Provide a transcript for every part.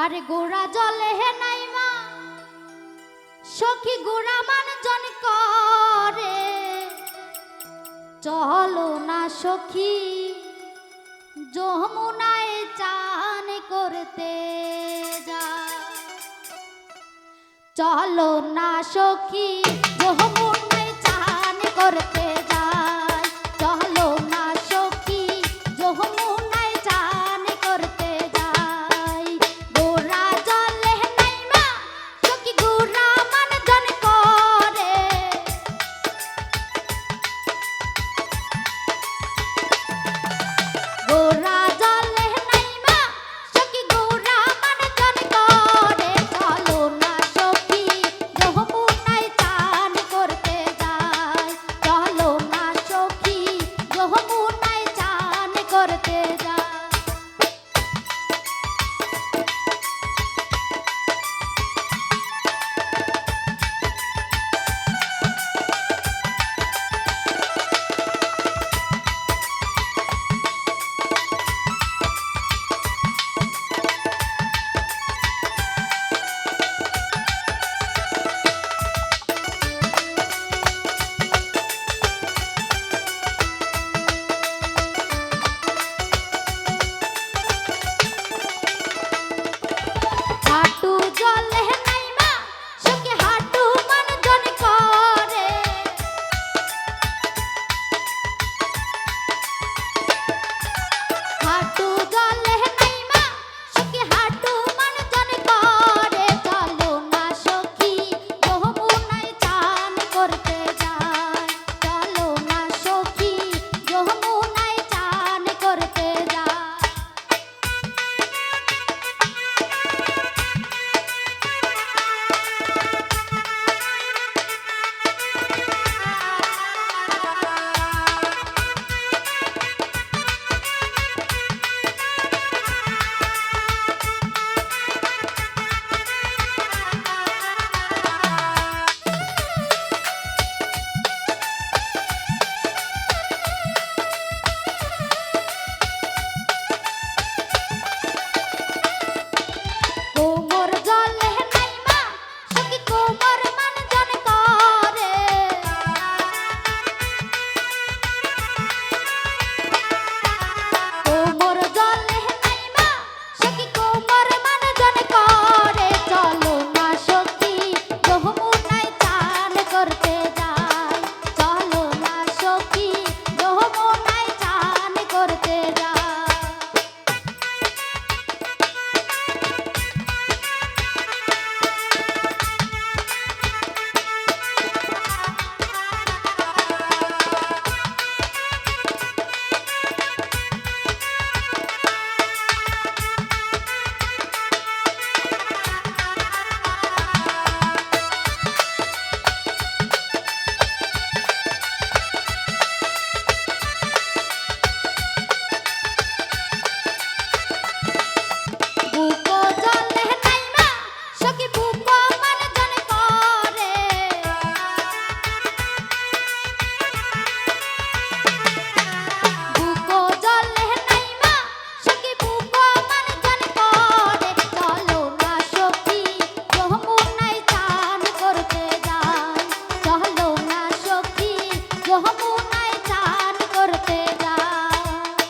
আরে গোড়া জলে হে নাইমা সখী গোড়া মানুজন করে চলো না সখী যমুনায় চান করতে যা চলো না সখী যমুনায় চান করতে যাই চলো না সখী যমুনায় চান করতে যাই গোরা জলে নাইমা সখী গোরা মানুজন করে গোরা জলে নাইমা সখী গোরা মানুজন করে চলো না সখী যমুনায় চান করতে যাই চলো না সখী যমুনায় চান করতে যাই হাঁটু জলে নাইমা সখী হাঁটু মানুজন করে হাঁটু জলে নাইমা সখী হাঁটু মানুজন করে চলো না সখী যমুনায় চান করতে যাই চলো না সখী যমুনায় চান করতে যাই কোমর জলে নাইমা সখী কোমর মানুজন করে কোমর জলে নাইমা সখী কোমর মানুজন করে চলো না সখী যমুনায় চান করতে যাই চলো না সখী যমুনায় চান করতে যাই বুকো জলে নাইমা সখী বুকো মানুজন করে বুকো জলে নাইমা সখী বুকো মানুজন করে চলো না সখী যমুনায় চান করতে যাই চলো না সখী যমুনায় চান করতে যাই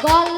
গলা